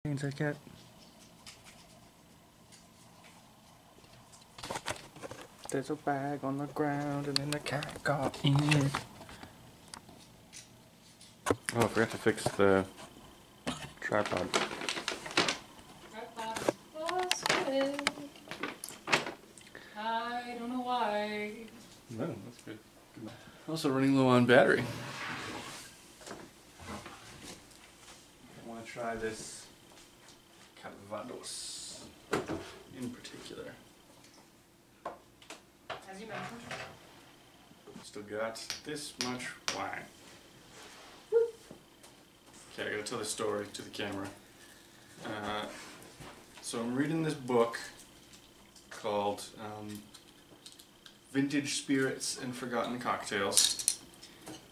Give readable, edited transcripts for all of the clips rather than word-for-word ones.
Inside cat. There's a bag on the ground and then the cat got in it. Oh, I forgot to fix the tripod. Tripod busted. I don't know why. No, that's good. Also running low on battery. I want to try this Calvados in particular. As you mentioned. Still got this much wine. Okay, I gotta tell the story to the camera. So I'm reading this book called Vintage Spirits and Forgotten Cocktails.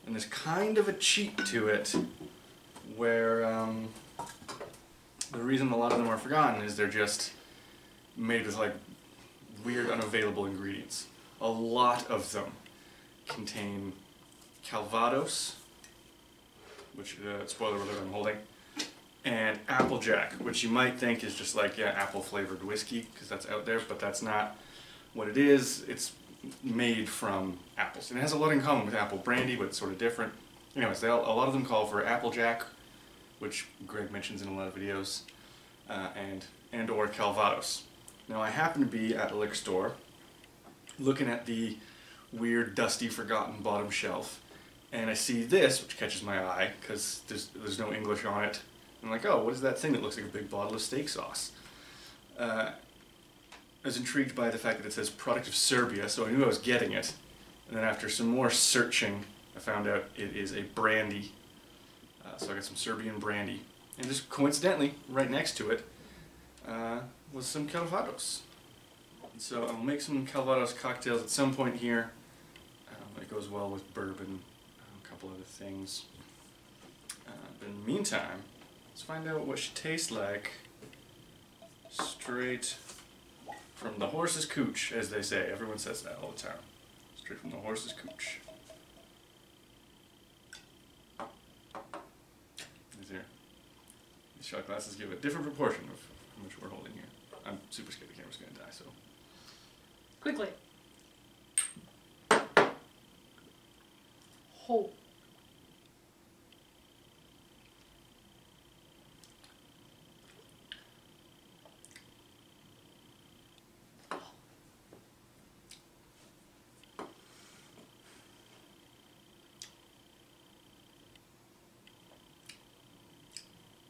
And there's kind of a cheat to it where the reason a lot of them are forgotten is they're just made with like weird unavailable ingredients. A lot of them contain Calvados, which, spoiler alert, I'm holding, and Applejack, which you might think is just like, yeah, apple flavored whiskey, because that's out there, but that's not what it is. It's made from apples. And it has a lot in common with apple brandy, but it's sort of different. Anyways, a lot of them call for Applejack, which Greg mentions in a lot of videos, and or Calvados. Now I happen to be at a liquor store looking at the weird, dusty, forgotten bottom shelf, and I see this, which catches my eye, because there's no English on it. I'm like, oh, what is that thing that looks like a big bottle of steak sauce? I was intrigued by the fact that it says product of Serbia, so I knew I was getting it. And then after some more searching, I found out it is a brandy. So I got some Serbian brandy. And just coincidentally, right next to it, was some Calvados. So I'll make some Calvados cocktails at some point here. It goes well with bourbon, a couple other things. But in the meantime, let's find out what she tastes like straight from the horse's cooch, as they say. Everyone says that all the time. Straight from the horse's cooch. These shot glasses give a different proportion of how much we're holding here. I'm super scared the camera's going to die, so. Quickly. Whole.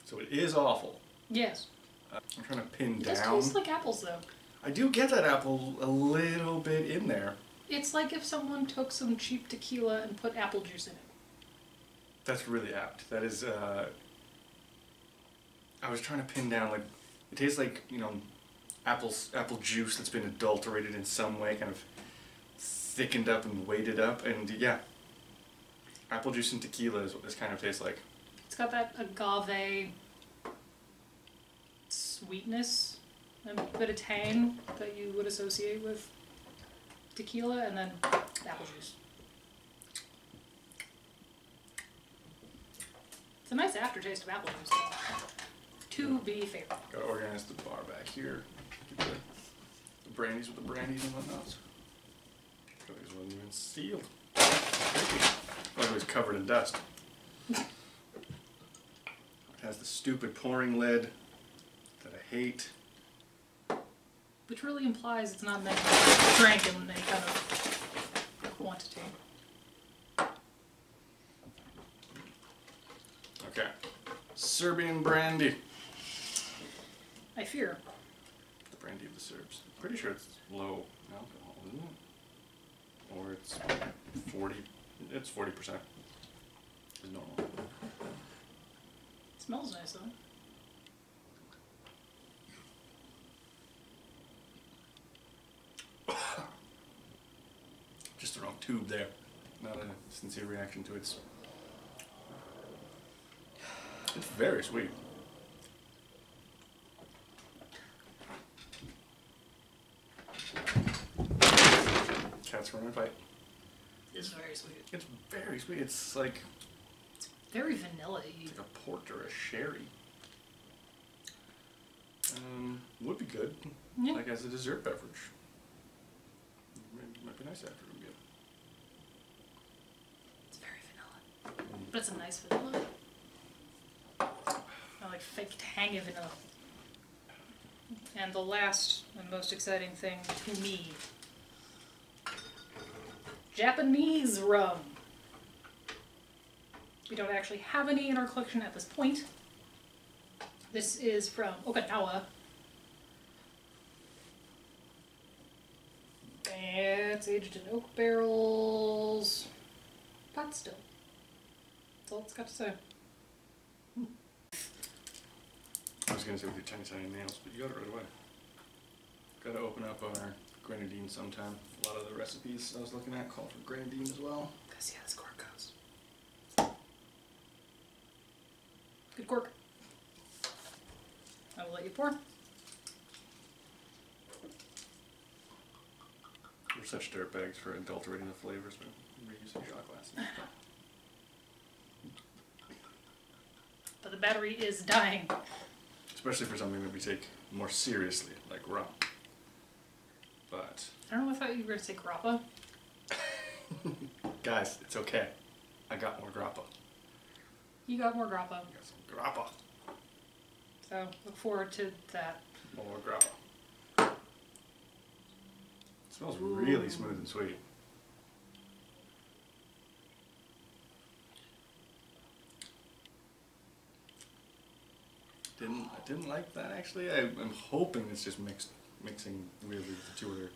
So it is awful. Yes. I'm trying to pin It down. does taste like apples, though. I do get that apple a little bit in there. It's like if someone took some cheap tequila and put apple juice in it. That's really apt. That is, I was trying to pin down, like, it tastes like, you know, apple juice that's been adulterated in some way, kind of thickened up and weighted up, and yeah. Apple juice and tequila is what this kind of tastes like. It's got that agave sweetness and a bit of tang that you would associate with tequila, and then apple juice. It's a nice aftertaste of apple juice, though. To be fair. Gotta organize the bar back here. Get the brandies with the brandies and whatnot. These wasn't even sealed. Like it was covered in dust. It has the stupid pouring lid that I hate. Which really implies it's not meant to be drank in any kind of quantity. Okay. Serbian brandy. I fear. The brandy of the Serbs. I'm pretty sure it's low alcohol, isn't it? Or it's 40. It's 40%. It's normal. It smells nice, though. Just the wrong tube there. Not a sincere reaction to its. It's very sweet. Cats run and fight. It's very sweet. It's very sweet. It's like Very vanilla-y. It's like a port or a sherry. would be good. Yeah. Like as a dessert beverage. Might be nice after we get. It's very vanilla. But it's a nice vanilla. I like fake tangy vanilla. And the last and most exciting thing to me. Japanese rum. We don't actually have any in our collection at this point. This is from Okinawa. And it's aged in oak barrels. Pot still. That's all it's got to say. I was going to say with your tiny nails, but you got it right away. Got to open up our grenadine sometime. A lot of the recipes I was looking at call for grenadine as well. Because, yeah, this cork goes. Good cork. I will let you pour. We're such dirtbags for adulterating the flavors, but we're using shot glasses. But the battery is dying. Especially for something that we take more seriously, like rum. But... I don't know, I thought you were going to say grappa. Guys, it's okay. I got more grappa. You got more grappa. I got some grappa. So, look forward to that. More grappa. It smells really smooth and sweet. I didn't like that actually. I'm hoping it's just mixing weirdly with the two other.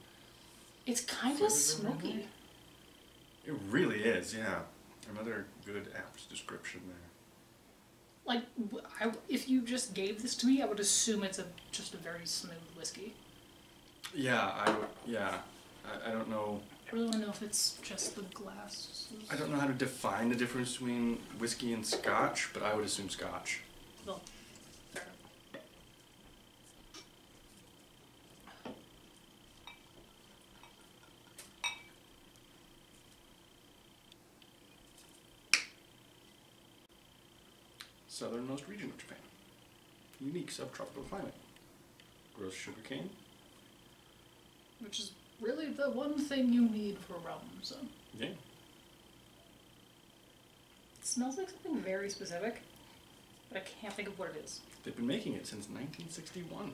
It's kind of smoky. It really is, yeah. Another good apt description there. Like, if you just gave this to me, I would assume it's just a very smooth whiskey. Yeah, I don't know. I really want to know if it's just the glass. I don't know how to define the difference between whiskey and scotch, but I would assume scotch. Well, fair enough. Southernmost region of Japan. Unique subtropical climate. Grows sugarcane. Which is really the one thing you need for rum, so. Yeah. It smells like something very specific, but I can't think of what it is. They've been making it since 1961.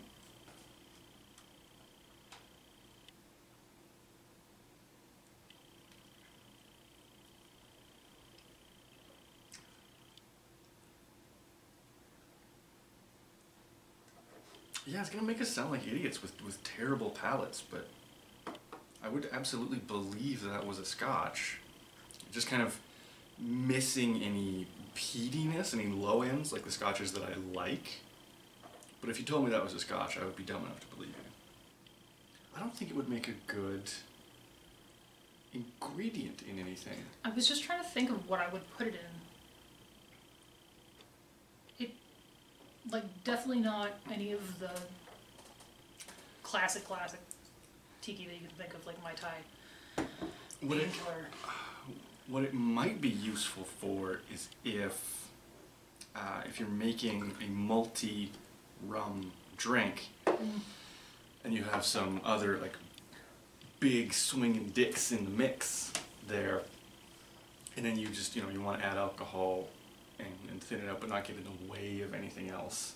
Yeah, it's gonna make us sound like idiots with terrible palates, but I would absolutely believe that was a scotch. Just kind of missing any peatiness, any low ends, like the scotches that I like. But if you told me that was a scotch, I would be dumb enough to believe you. I don't think it would make a good ingredient in anything. I was just trying to think of what I would put it in. Like, definitely not any of the classic tiki that you can think of, like Mai Tai. What it might be useful for is if you're making a multi-rum drink and you have some other like big swinging dicks in the mix there, and then you just, you want to add alcohol and thin it out, but not get in the way of anything else.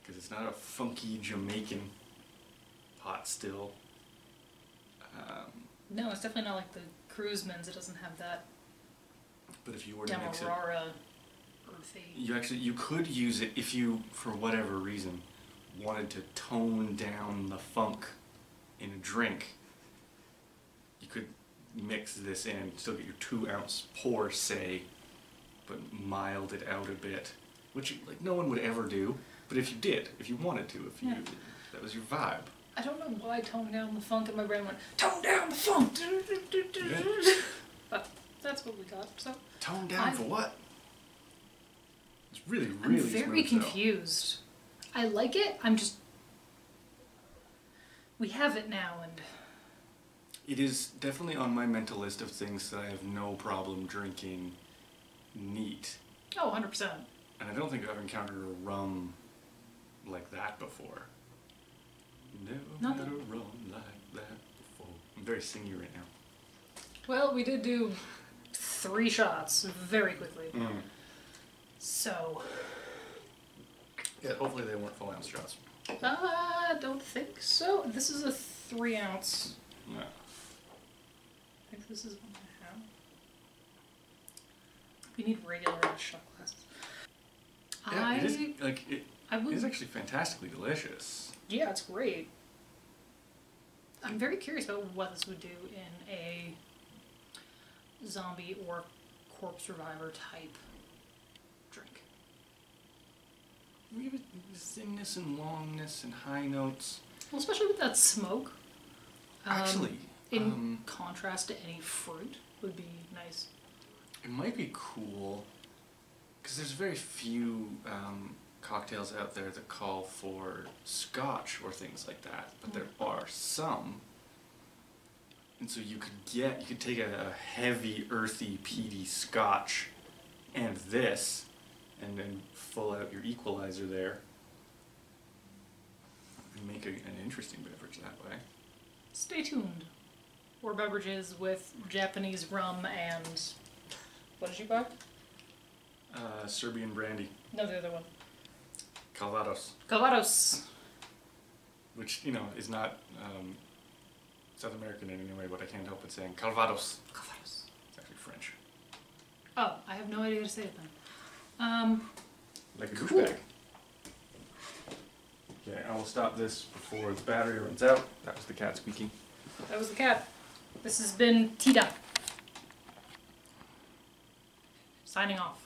Because it's not a funky Jamaican pot still. No, it's definitely not like the Cruiseman's. It doesn't have that But if you were to mix it, Demerara earthy. you could use it if you, for whatever reason, wanted to tone down the funk in a drink. You could mix this in, still get your 2-ounce pour, say, but mild it out a bit, which like no one would ever do. But if you did, if you wanted to, that was your vibe. I don't know why tone down the funk, and my brain went, tone down the funk! But that's what we got, so. Tone down for what? It's really, I'm really very smooth, confused. I like it, I'm just... We have it now, and... It is definitely on my mental list of things that I have no problem drinking neat. Oh, 100%. And I don't think I've encountered a rum like that before. Never Not had a rum like that before. I'm very singy right now. Well, we did do 3 shots very quickly. So. Yeah, hopefully they weren't full ounce shots. I don't think so. This is a 3 ounce. No. I think this is 1.5. We need regular shot glasses. Yeah, it is, like, it is actually fantastically delicious. Yeah, it's great. I'm very curious about what this would do in a zombie or corpse reviver type drink. We have zingness and longness and high notes. Well, especially with that smoke. Actually, in contrast to any fruit, would be nice. It might be cool because there's very few cocktails out there that call for scotch or things like that, but there are some. And so you could take a heavy, earthy, peaty scotch and this, and then full out your equalizer there, and make an interesting beverage that way. Stay tuned. Or beverages with Japanese rum and... What did you buy? Serbian brandy. No, the other one. Calvados. Calvados. Which, you know, is not South American in any way, but I can't help but saying Calvados. Calvados. It's actually French. Oh, I have no idea how to say it then. Like a cool. douchebag. Okay, I will stop this before the battery runs out. That was the cat squeaking. That was the cat. This has been Tida. Signing off.